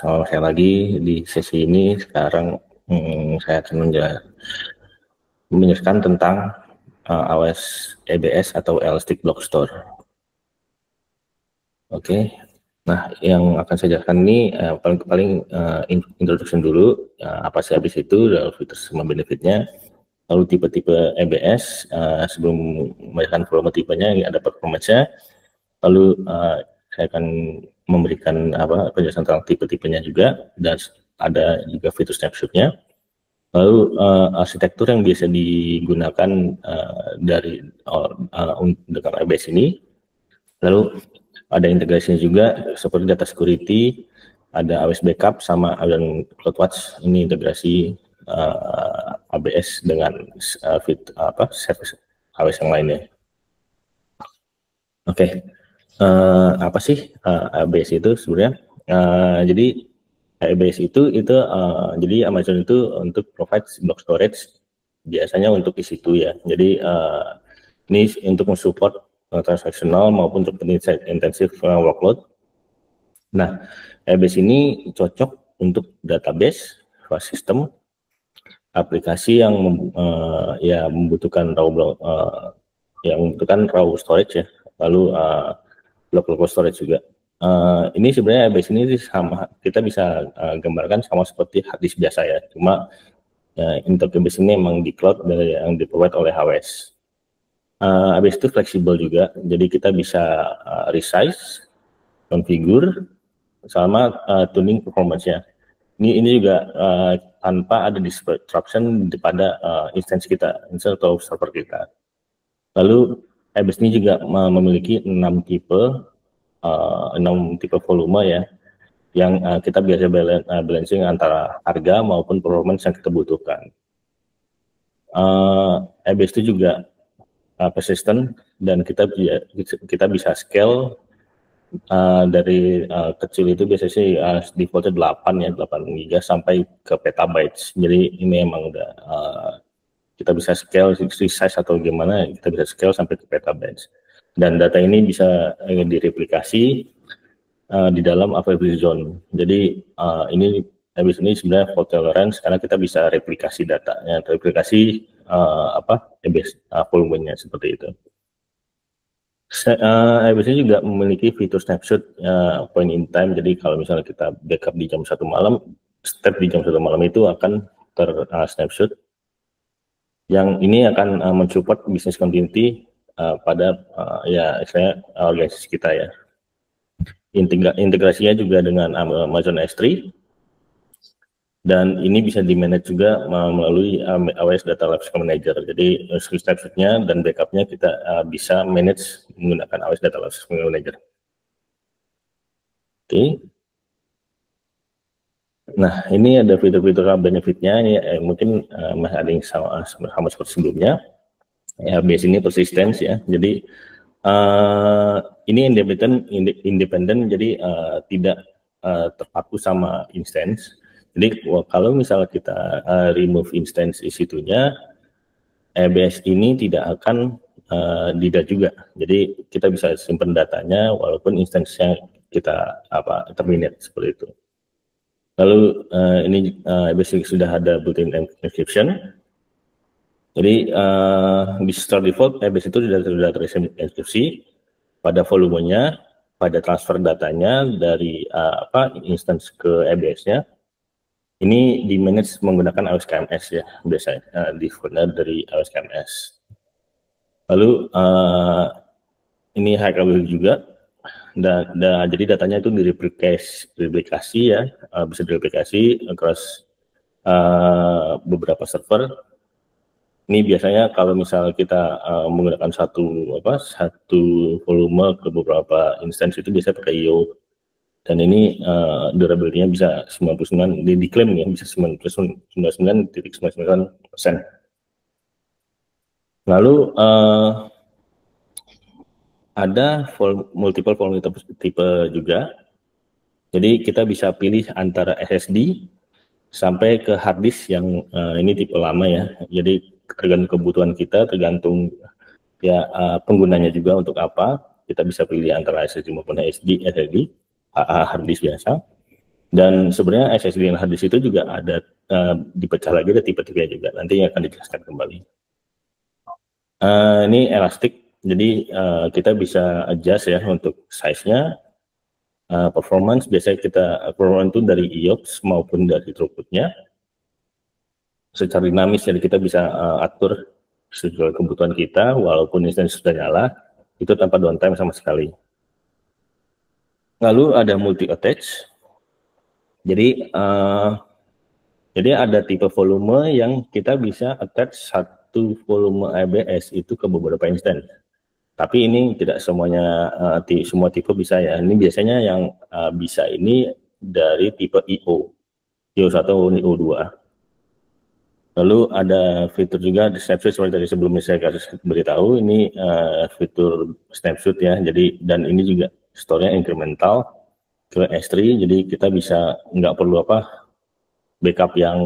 bersama saya lagi di sesi ini. Sekarang saya akan menjelaskan tentang AWS EBS atau Elastic Block Store. Oke. Nah, yang akan saya jelaskan ini paling introduction dulu, apa sih EBS itu, dan fitur sama benefitnya, lalu tipe-tipe EBS, sebelum menjelaskan volume tipenya, ini ada performance-nya, lalu saya akan memberikan penjelasan tentang tipe-tipenya juga, dan ada juga fitur snapshot-nya. Lalu arsitektur yang biasa digunakan dengan EBS ini. Lalu ada integrasinya juga seperti data security, ada AWS backup sama dan CloudWatch. Ini integrasi ABS dengan service AWS yang lainnya. Oke. Apa sih ABS itu sebenarnya? Jadi ABS itu jadi Amazon itu untuk provide block storage biasanya untuk di situ ya. Jadi ini untuk mensupport transaksional maupun untuk intensif workload. Nah, ABS ini cocok untuk database, file system, aplikasi yang membutuhkan raw storage ya. Lalu block storage juga. Ini sebenarnya ABS ini sama, kita bisa gambarkan sama seperti hard disk biasa ya. Cuma untuk ABS ini memang di cloud yang di-provide oleh AWS. ABS itu fleksibel juga, jadi kita bisa resize, configure, sama tuning performance-nya. Ini juga tanpa ada disruption pada instance kita, instance atau server kita. Lalu ABS ini juga memiliki 6 tipe volume ya, yang kita biasa balancing antara harga maupun performance yang kita butuhkan. ABS itu juga persistent dan kita bisa scale dari kecil itu biasanya sih defaultnya 8 GB sampai ke petabytes. Jadi ini emang udah kita bisa scale size atau gimana, kita bisa scale sampai ke petabytes. Dan data ini bisa direplikasi di dalam availability zone. Jadi ini ABS ini sebenarnya fault tolerance karena kita bisa replikasi datanya, replikasi ABS volumenya seperti itu. ABS ini juga memiliki fitur snapshot point in time. Jadi kalau misalnya kita backup di jam 1 malam, step di jam 1 malam itu akan snapshot. Yang ini akan mensupport business continuity pada organisasi kita ya. Integrasinya juga dengan Amazon S3, dan ini bisa di-manage juga melalui AWS Data Lake Manager. Jadi snapshot-nya dan backup-nya kita bisa manage menggunakan AWS Data Lake Manager. Oke. Nah, ini ada fitur-fitur benefit-nya. Ini mungkin masih ada yang sama seperti sebelumnya. ABS ini persistence ya. Jadi ini independen, jadi tidak terpaku sama instance. Jadi kalau misalnya kita remove instance isunya, ABS ini tidak akan tidak juga. Jadi kita bisa simpan datanya walaupun instance-nya kita terminate seperti itu. Lalu ini ABS sudah ada built-in encryption. Jadi di secara default ABS itu sudah terenkripsi pada volumenya, pada transfer datanya dari instance ke ABS-nya. Ini di manage menggunakan AWS KMS ya, biasanya defaultnya dari AWS KMS. Lalu ini high availability juga, jadi datanya itu direplikasi ya, bisa direplikasi across beberapa server. Ini biasanya kalau misalnya kita menggunakan satu volume ke beberapa instance itu biasanya pakai IO. Dan ini durability-nya bisa 99, diklaim ya, bisa 99.99%. Lalu ada multiple volume tipe juga. Jadi kita bisa pilih antara SSD sampai ke hard disk yang ini tipe lama ya. Jadi tergantung kebutuhan kita, tergantung ya penggunanya juga untuk apa. Kita bisa pilih antara SSD maupun SSD hard disk biasa. Dan sebenarnya SSD dan hard disk itu juga ada dipecah lagi, ada tipe-tipe juga. Nanti akan dijelaskan kembali. Ini elastik, jadi kita bisa adjust ya untuk size-nya. Performance biasanya performance itu dari IOPS maupun dari throughput-nya secara dinamis, jadi kita bisa atur sesuai kebutuhan kita walaupun ini sudah nyala itu tanpa downtime sama sekali. Lalu ada multi attach, jadi ada tipe volume yang kita bisa attach satu volume ABS itu ke beberapa instance. Tapi ini tidak semuanya, semua tipe bisa ya. Ini biasanya yang bisa ini dari tipe IO 1 atau IO 2. Lalu ada fitur juga di snapshot seperti tadi sebelumnya saya kasih beritahu, ini fitur snapshot ya. Jadi dan ini juga store-nya incremental ke S3, jadi kita bisa nggak perlu backup yang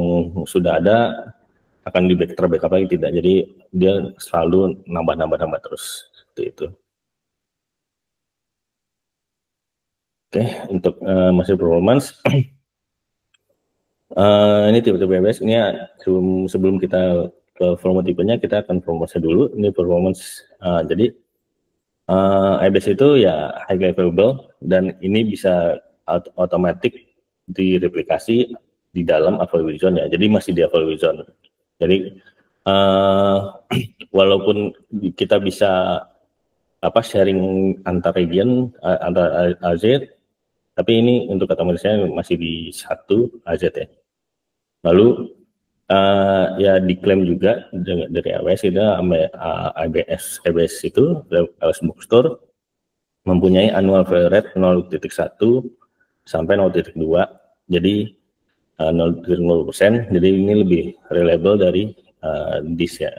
sudah ada akan terbackup lagi, tidak. Jadi dia selalu nambah terus seperti itu. Oke, untuk masih performance ini tipe-tipe ABS. Ini sebelum kita ke volume tipenya, kita akan performance dulu. Ini performance, jadi ABS itu ya high available dan ini bisa otomatis direplikasi di dalam available zone ya. Jadi masih di available zone. Jadi walaupun kita bisa sharing antar region, antar AZ, tapi ini untuk otomatisnya masih di satu AZ ya. Lalu ya diklaim juga dari AWS itu ABS itu AWS Bookstore mempunyai annual failure rate 0.1 sampai 0.2, jadi 0.0%. Jadi ini lebih reliable dari disk ya,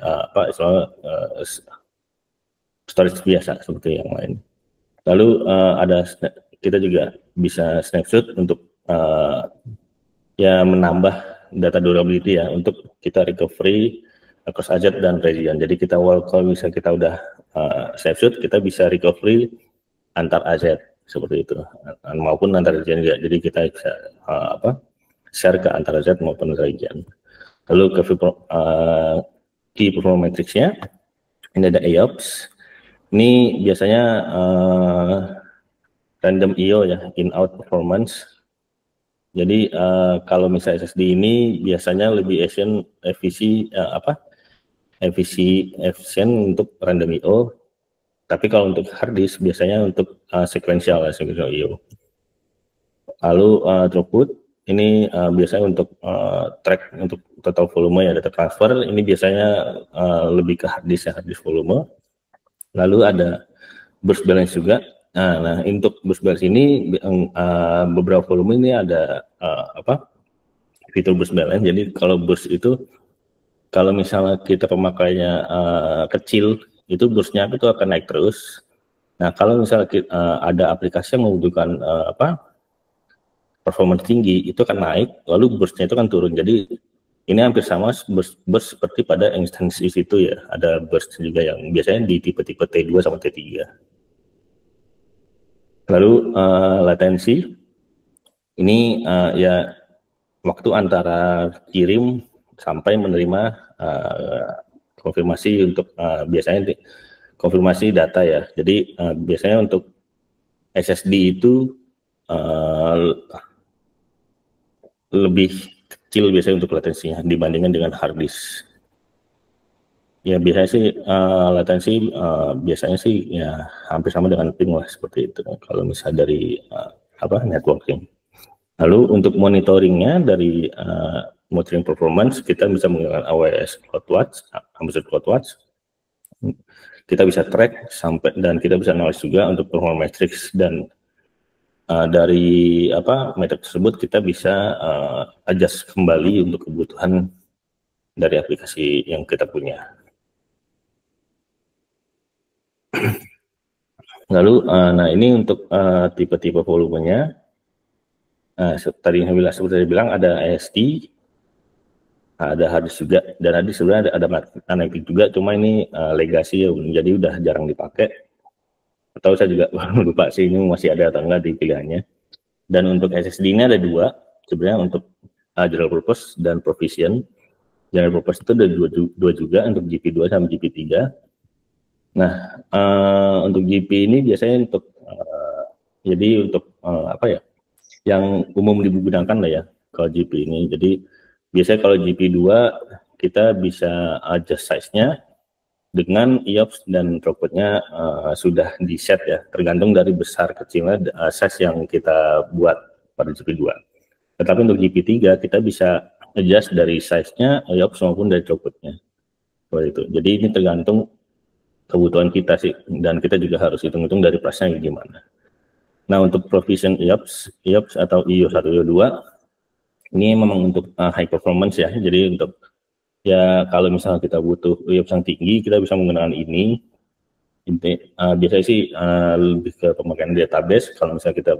storage biasa seperti yang lain. Lalu kita juga bisa snapshot untuk ya menambah data durability ya, untuk kita recovery across AZ dan region. Jadi kalau misalnya kita udah snapshot, kita bisa recovery antar AZ seperti itu, maupun antar region juga. Jadi kita bisa share ke antar AZ maupun region. Lalu ke key performance matrix-nya, ini ada IOPS. Ini biasanya random IO ya, in-out performance. Jadi kalau misalnya SSD ini biasanya lebih efisien untuk random IO. Tapi kalau untuk hard disk biasanya untuk sequential IO. Lalu throughput ini biasanya untuk track untuk total volume ya, data transfer. Ini biasanya lebih ke hard disk volume. Lalu ada burst balance juga. Nah untuk burst balance ini beberapa volume ini ada fitur burst balance. Jadi kalau burst itu, kalau misalnya kita pemakainya kecil, itu burstnya itu akan naik terus. Nah kalau misalnya ada aplikasi yang membutuhkan performance tinggi, itu akan naik, lalu burstnya itu akan turun. Jadi ini hampir sama burst seperti pada instansi itu ya. Ada burst juga yang biasanya di tipe-tipe T2 sama T3. Lalu latensi ini ya waktu antara kirim sampai menerima konfirmasi untuk biasanya konfirmasi data ya. Jadi biasanya untuk SSD itu lebih kecil biasanya untuk latensinya dibandingkan dengan hard disk. Ya biasanya sih latensi biasanya sih ya hampir sama dengan ping lah, seperti itu kalau misalnya dari networking. Lalu untuk monitoringnya, dari monitoring performance, kita bisa menggunakan AWS CloudWatch, Amazon CloudWatch. Kita bisa track sampai, dan kita bisa analis juga untuk performance matrix, dan dari metric tersebut kita bisa adjust kembali untuk kebutuhan dari aplikasi yang kita punya. Lalu nah ini untuk tipe-tipe volumenya. Tadi seperti bilang ada ASD, ada hard disk juga, dan tadi sebenarnya ada magnetic juga, cuma ini legacy ya, jadi udah jarang dipakai. Atau saya juga lupa sih ini masih ada atau enggak di pilihannya. Dan untuk SSD ini ada dua, sebenarnya untuk general purpose dan provision. General purpose itu ada dua juga, untuk GP2 sama GP3. Nah, untuk GP ini biasanya untuk jadi untuk apa ya, yang umum digunakan lah ya kalau GP ini. Jadi biasanya kalau GP2 kita bisa adjust size-nya dengan IOPS dan throughput-nya sudah di set ya, tergantung dari besar kecilnya size yang kita buat pada GP2. Tetapi untuk GP3 kita bisa adjust dari size-nya, IOPS maupun dari throughput-nya. Seperti itu. Jadi ini tergantung kebutuhan kita sih, dan kita juga harus hitung-hitung dari price-nya gimana. Nah, untuk provision IOPS atau IO1, IO2 ini memang untuk high performance ya. Jadi untuk ya kalau misalnya kita butuh IOPS yang tinggi, kita bisa menggunakan ini. Biasanya sih lebih ke pemakaian database. Kalau misalnya kita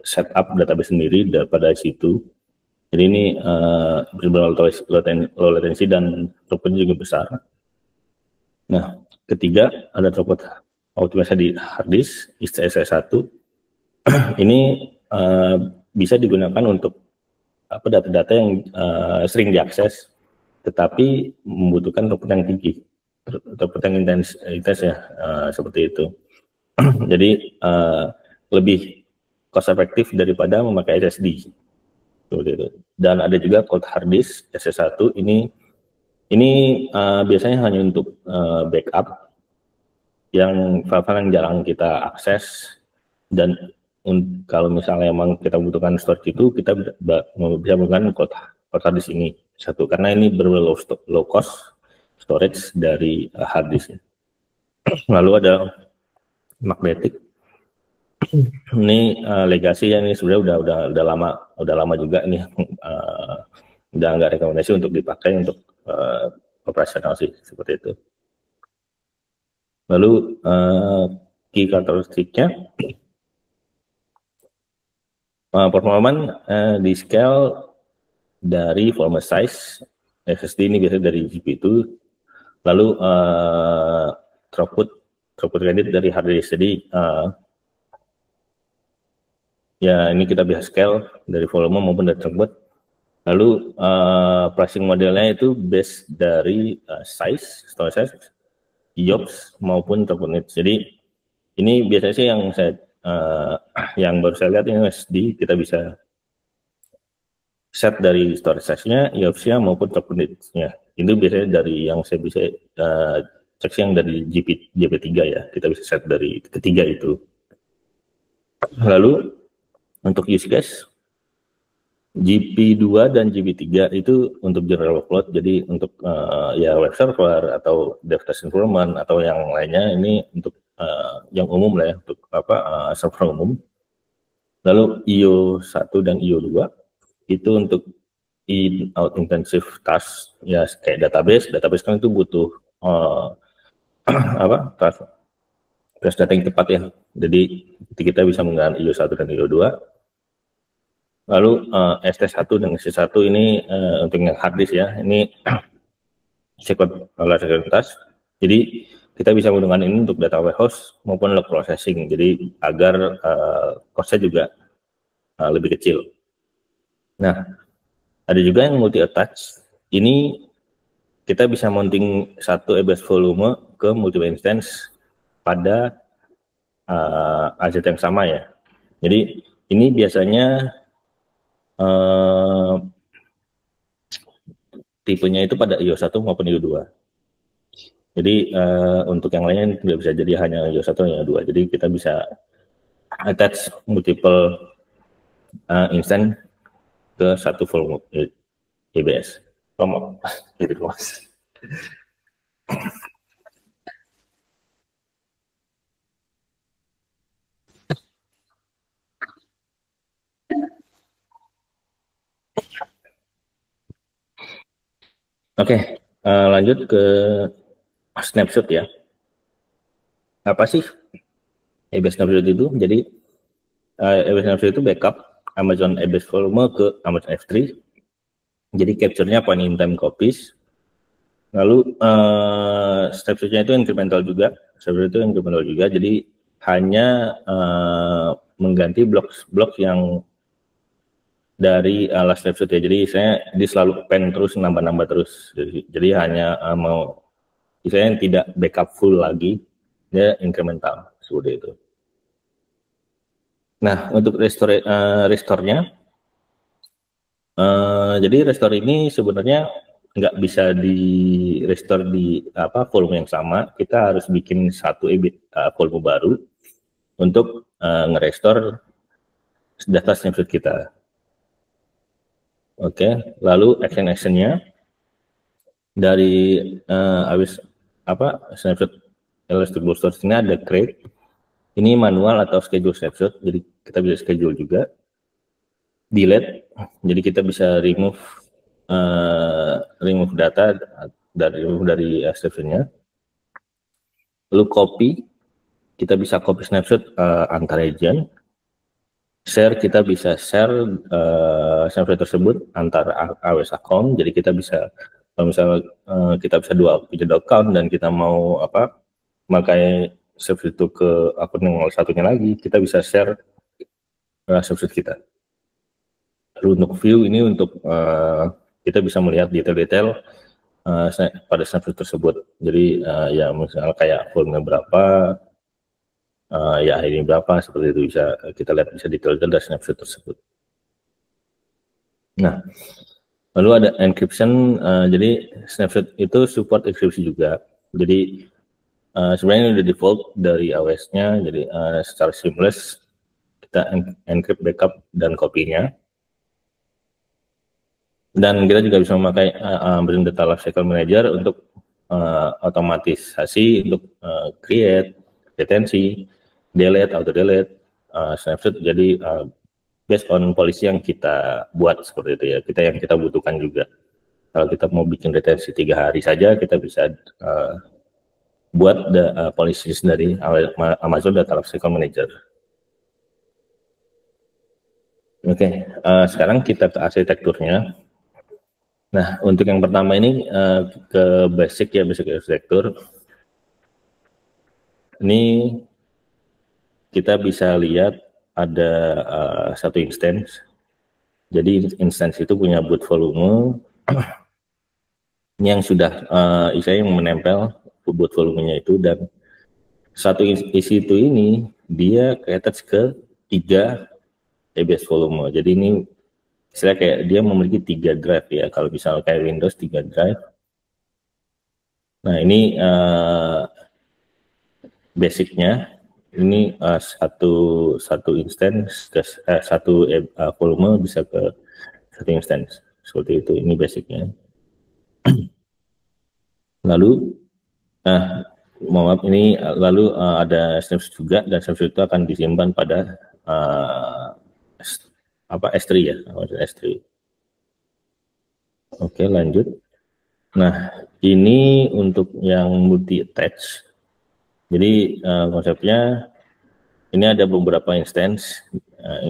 setup database sendiri pada situ. Jadi ini benar-benar low latency dan throughput juga besar. Nah, ketiga ada throughput optimasi di hard disk SSD1. Ini bisa digunakan untuk data-data yang sering diakses, tetapi membutuhkan throughput yang tinggi, throughput yang intens ya, seperti itu. Jadi lebih cost efektif daripada memakai SSD. Seperti itu. Dan ada juga cold hard disk SSD1 ini biasanya hanya untuk backup yang file-file yang jarang kita akses, dan kalau misalnya memang kita butuhkan storage itu, kita bisa menggunakan cold hard disk ini satu, karena ini low cost storage dari hard disk. Lalu ada magnetic. Ini legacy ya, ini sebenarnya udah lama juga ini, udah nggak rekomendasi untuk dipakai untuk operasional sih, seperti itu. Lalu key karakteristiknya, performance di scale dari volume size SSD ini biasanya dari GP2, lalu throughput kredit dari hard disk. Jadi ya ini kita bisa scale dari volume maupun dari throughput. Lalu pricing modelnya itu based dari size, storage size, IOPS maupun throughput needs. Jadi ini biasanya sih yang baru saya lihat ini SSD, kita bisa set dari storage size-nya, IOPS-nya maupun throughput needs-nya. Itu biasanya dari yang saya bisa cek yang dari GP3 ya, kita bisa set dari ketiga itu. Lalu untuk use case, GP2 dan GP3 itu untuk general workload, jadi untuk ya web server atau dev test environment atau yang lainnya, ini untuk yang umum lah ya, untuk server umum. Lalu IO1 dan IO2 itu untuk in-out intensive task ya, kayak database kan itu butuh trace data yang tepat ya. Jadi kita bisa menggunakan IO1 dan IO2. Lalu ST1 dan ST1 ini untuk yang hard disk ya, ini sekuritas. Jadi kita bisa menggunakan ini untuk data warehouse maupun log processing. Jadi agar cost-nya juga lebih kecil. Nah, ada juga yang multi attach. Ini kita bisa mounting satu EBS volume ke multiple instance pada AZ yang sama ya. Jadi ini biasanya tipenya itu pada IO1 maupun IO2. Jadi untuk yang lainnya tidak bisa jadi hanya IO1 atau IO2. Jadi kita bisa attach multiple instance ke satu volume EBS. Gitu Mas. Oke, lanjut ke snapshot ya. Apa sih EBS snapshot itu? Jadi EBS snapshot itu backup Amazon EBS volume ke Amazon S3. Jadi capture-nya point in time copies. Lalu snapshot-nya itu incremental juga. Jadi hanya mengganti blok yang dari last snapshot ya. Jadi dia selalu pen terus, nambah terus. Jadi hanya mau saya tidak backup full lagi, dia incremental seperti itu. Nah, untuk restore-nya, jadi restore ini sebenarnya nggak bisa di restore di volume yang sama. Kita harus bikin satu volume baru untuk nge-restore data snapshot kita. Oke, lalu action-nya dari snapshot Elasticsearch Storage ini ada create. Ini manual atau schedule snapshot, jadi kita bisa schedule juga. Delete, jadi kita bisa remove data dari snapshotnya. Lalu copy, kita bisa copy snapshot antar region. Share, kita bisa share snapshot tersebut antar AWS account. Jadi kita bisa, kalau misalnya kita bisa punya dua account dan kita mau pakai snapshot itu ke akun yang satunya lagi, kita bisa share snapshot kita. Lalu untuk view ini untuk kita bisa melihat detail-detail pada snapshot tersebut. Jadi ya misalnya kayak volume berapa, ya ini berapa, seperti itu bisa kita lihat, bisa detail dari snapshot tersebut. Nah, lalu ada encryption. Jadi snapshot itu support enkripsi juga. Jadi sebenarnya ini udah default dari AWS-nya. Jadi secara seamless kita encrypt, backup, dan copy-nya. Dan kita juga bisa memakai Bring Data Lifecycle Manager untuk otomatisasi untuk create, retensi, delete, auto delete, snapshot. Jadi based on policy yang kita buat seperti itu ya, yang kita butuhkan juga. Kalau kita mau bikin retensi 3 hari saja, kita bisa buat policies dari Amazon Data Lifecycle Manager. Oke, sekarang kita ke arsitekturnya. Nah, untuk yang pertama ini ke basic arsitektur. Ini kita bisa lihat ada satu instance. Jadi instance itu punya boot volume yang sudah yang menempel boot volumenya itu, dan satu isi itu ini dia attach ke 3 EBS volume. Jadi ini istilah kayak dia memiliki 3 drive ya. Kalau misalnya kayak Windows 3 drive. Nah ini basicnya. Ini satu instance satu volume bisa ke satu instance seperti itu. Ini basicnya. Lalu maaf, ini lalu ada snapshot juga, dan snapshot itu akan disimpan pada S3 ya, S3. Oke, lanjut. Nah, ini untuk yang multi attach. Jadi konsepnya ini ada beberapa instance.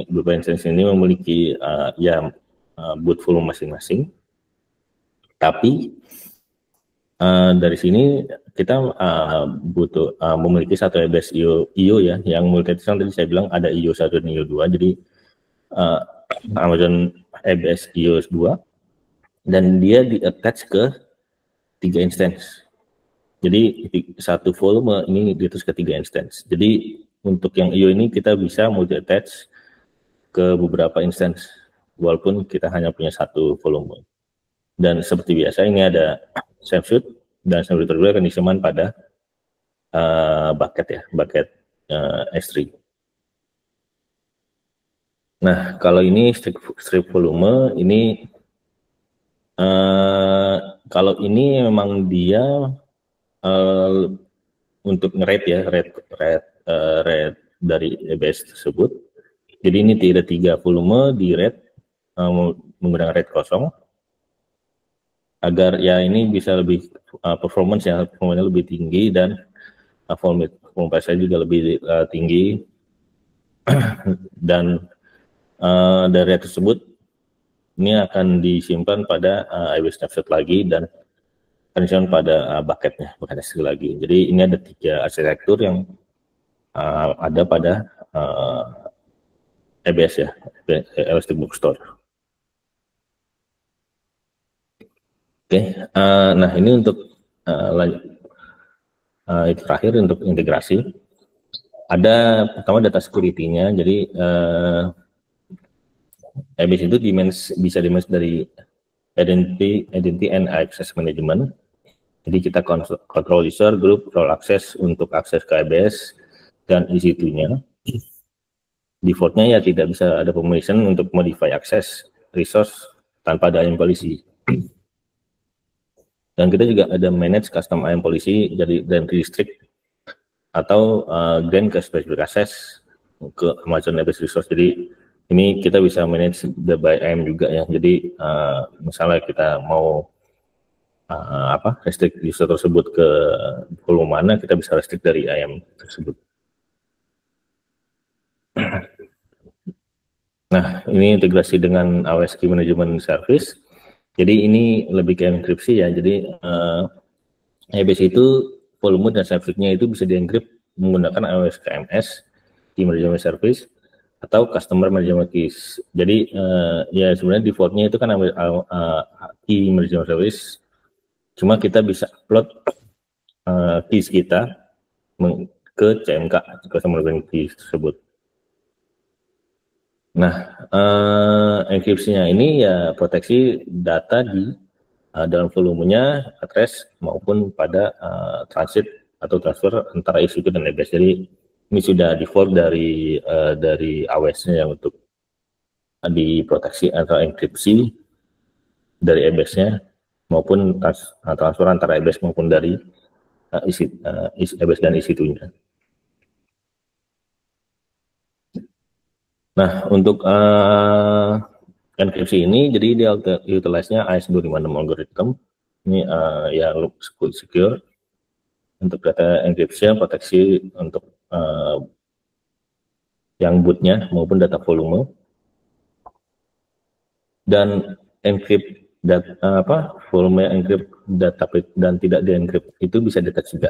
Beberapa instance ini memiliki boot volume masing-masing. Tapi dari sini kita butuh memiliki satu EBS IO ya, yang multi attach. Tadi saya bilang ada IO 1 dan IO 2. Jadi Amazon EBS IO 2, dan dia di-attach ke 3 instance. Jadi satu volume ini di-attach ke 3 instance. Jadi untuk yang IO ini kita bisa multi-attach ke beberapa instance, walaupun kita hanya punya satu volume. Dan seperti biasa ini ada snapshot, dan snapshot tersebut akan disimpan pada bucket S3. Nah, kalau ini strip volume ini kalau ini memang dia untuk nge-rate ya, rate dari EBS tersebut. Jadi ini tidak 3 volume di rate menggunakan rate kosong, agar ya ini bisa lebih performanya lebih tinggi, dan volume saya juga lebih tinggi. Dan dari rate tersebut ini akan disimpan pada EBS snapshot lagi, dan akan disimpan pada bucketnya, bukan S3 lagi. Jadi ini ada 3 arsitektur yang ada pada EBS ya, Elastic Bookstore. Oke, nah ini untuk itu terakhir untuk integrasi. Ada pertama data security-nya, jadi EBS itu bisa dimensi dari identity and access management. Jadi kita control user, group, role access untuk akses ke EBS dan EC2-nya. Defaultnya ya tidak bisa ada permission untuk modify access resource tanpa ada IAM policy. Dan kita juga ada manage custom IAM policy dan restrict atau grant ke specific access ke Amazon EBS resource. Jadi ini kita bisa manage the by IAM juga ya. Jadi misalnya kita mau restrict user tersebut ke volume mana, kita bisa restrict dari IAM tersebut. Nah, ini integrasi dengan AWS Key Management Service. Jadi ini lebih ke enkripsi ya. Jadi EBS itu volume dan service-nya itu bisa dienkrip menggunakan AWS KMS Key Management Service atau Customer Management Keys. Jadi ya sebenarnya default-nya itu kan Key Management Service. Cuma kita bisa upload keys kita ke CMK, Customer Management Keys tersebut. Nah, enkripsinya ini ya proteksi data di dalam volumenya, address maupun pada transit atau transfer antara EC2 dan EBS. Jadi ini sudah default dari AWS-nya yang untuk diproteksi atau enkripsi dari EBS-nya maupun transfer antara EBS maupun dari EBS dan EC2-nya. Nah, untuk enkripsi ini, jadi dia utilize-nya AES-256 algorithm. Ini ya secure. Untuk data enkripsi, proteksi untuk yang bootnya maupun data volume. Dan encrypt volume encrypt data dan tidak di-encrypt itu bisa deteksi juga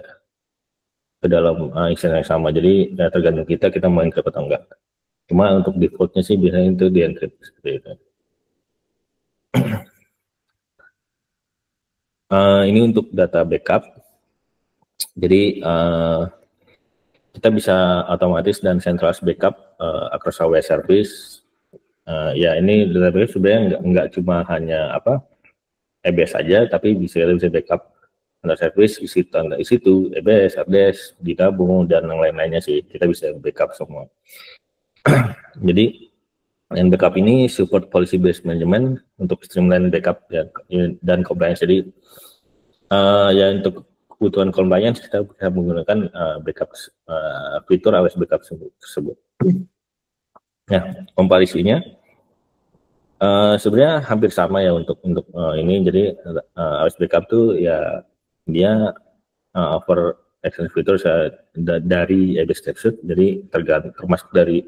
ke dalam instansi yang sama. Jadi ya, tergantung kita mau encrypt atau enggak. Cuma untuk defaultnya sih biasanya itu di-encrypt seperti itu. Ini untuk data backup. Jadi kita bisa otomatis dan centralized backup across AWS service. Ya ini database sebenarnya nggak cuma hanya EBS saja, tapi bisa backup under service, EC2, EBS, RDS, digabung dan yang lain-lainnya sih. Kita bisa backup semua. Jadi yang backup ini support policy based management untuk streamline backup dan compliance. Jadi ya untuk kebutuhan compliance kita bisa menggunakan backup fitur AWS backup tersebut. Nah, komparisinya sebenarnya hampir sama ya untuk ini. Jadi AWS backup tuh ya dia offer extensive fitur dari EBS TypeScript. Jadi termasuk dari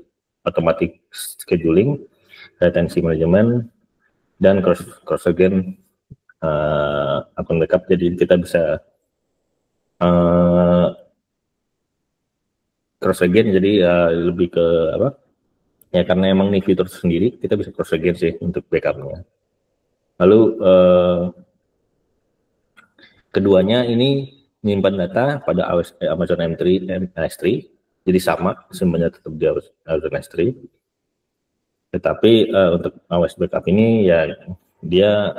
automatic scheduling, latency management, dan cross-again akun backup. Jadi kita bisa cross-again, jadi lebih ke ya karena emang nih fitur sendiri, kita bisa cross-again sih untuk backupnya. Lalu keduanya ini menyimpan data pada Amazon S3, jadi sama, semuanya tetap di Amazon S3. Tetapi untuk AWS backup ini ya dia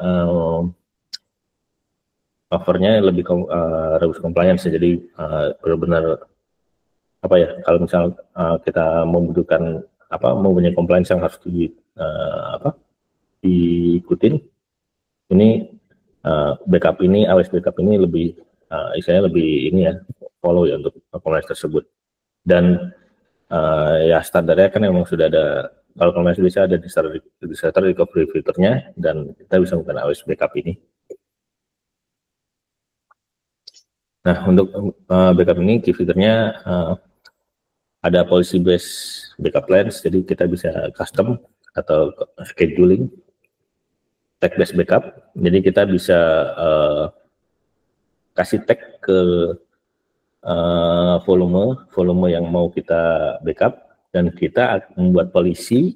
offernya lebih robust compliance, jadi benar-benar kalau misal kita membutuhkan mempunyai compliance yang harus diikutin, ini backup ini AWS backup ini lebih istilahnya lebih ini ya follow ya untuk compliance tersebut. Dan ya standarnya kan memang sudah ada, kalau compliance bisa ada disaster recovery fiturnya, dan kita bisa menggunakan AWS backup ini. Nah, untuk backup ini key fiturnya ada policy based backup plans, jadi kita bisa custom atau scheduling. Tag based backup, jadi kita bisa kasih tag ke volume yang mau kita backup, dan kita membuat polisi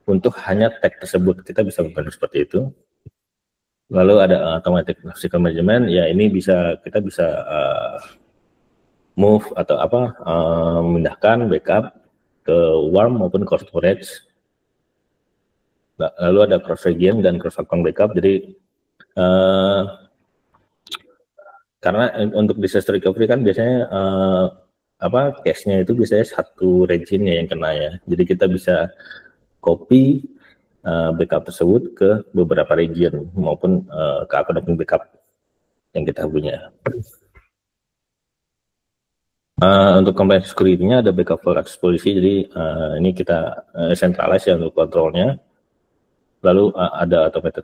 untuk hanya tag tersebut. Kita bisa membantu seperti itu. Lalu ada automatic lifecycle management, ya ini kita bisa move atau memindahkan backup ke warm maupun cold storage. Lalu ada cross region dan cross account backup. Jadi karena untuk disaster recovery kan biasanya case-nya itu biasanya satu region yang kena ya. Jadi kita bisa copy backup tersebut ke beberapa region maupun ke akun backup yang kita punya. Untuk compliance security-nya ada backup for access policy, jadi ini kita centralize ya untuk kontrolnya. Lalu ada automated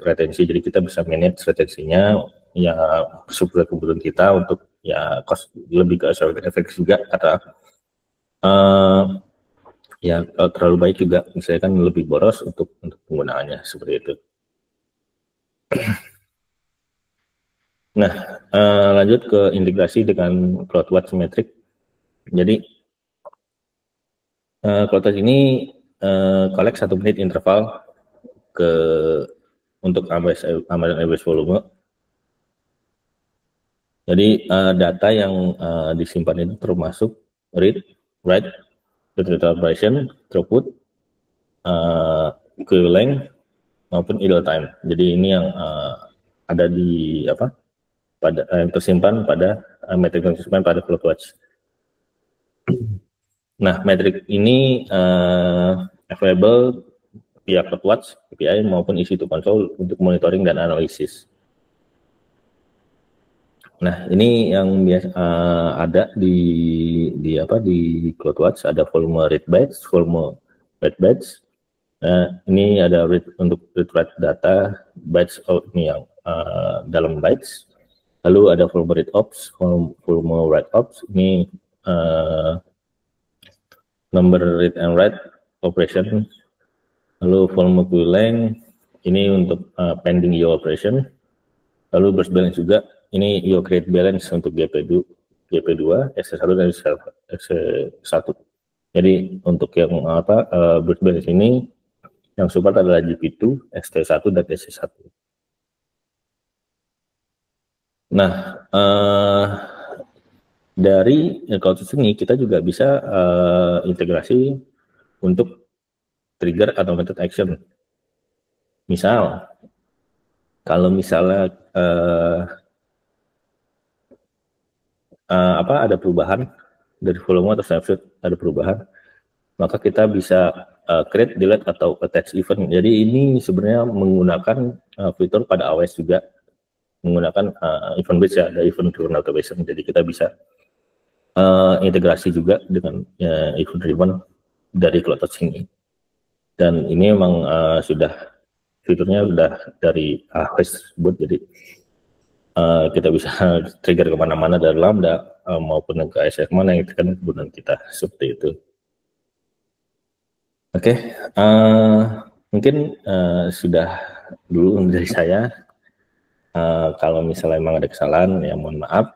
retensi, jadi kita bisa manage retensinya ya sesuai kebutuhan kita untuk ya cost lebih ke efek juga kata ya kalau terlalu baik juga misalnya kan lebih boros untuk penggunaannya seperti itu. Nah, lanjut ke integrasi dengan CloudWatch Metric. Jadi CloudWatch ini collect 1 menit interval untuk Amazon AWS volume. Jadi data yang disimpan itu termasuk read, write, data operation, throughput, queue length maupun idle time. Jadi ini yang ada di yang tersimpan pada metrik yang tersimpan pada CloudWatch. Nah, metrik ini available via CloudWatch API maupun EC2 Console untuk monitoring dan analisis. Nah, ini yang biasa ada di CloudWatch, ada volume read bytes, volume write bytes. Ini ada untuk read write data bytes ini yang dalam bytes. Lalu ada volume read ops, volume write ops. Ini number read and write operation. Lalu volume queue length ini untuk pending IO operation. Lalu burst balance juga. Ini IO create balance untuk GP2, S1 dan S1. Jadi untuk yang burst balance ini yang support adalah GP2, ST1 dan SC1. Nah, dari CloudWatch ini kita juga bisa integrasi untuk trigger automated action. Misal, kalau misalnya ada perubahan dari volume atau snapshot, ada perubahan, maka kita bisa create, delete atau attach event. Jadi ini sebenarnya menggunakan fitur pada AWS juga, menggunakan event based ya, ada event driven automation. Jadi kita bisa integrasi juga dengan event driven dari CloudWatch ini. Dan ini memang fiturnya sudah dari AWS tersebut, jadi kita bisa trigger kemana-mana dari Lambda maupun ke ASF mana yang kan kebutuhan kita seperti itu. Oke, mungkin sudah dulu dari saya. Kalau misalnya memang ada kesalahan, ya mohon maaf.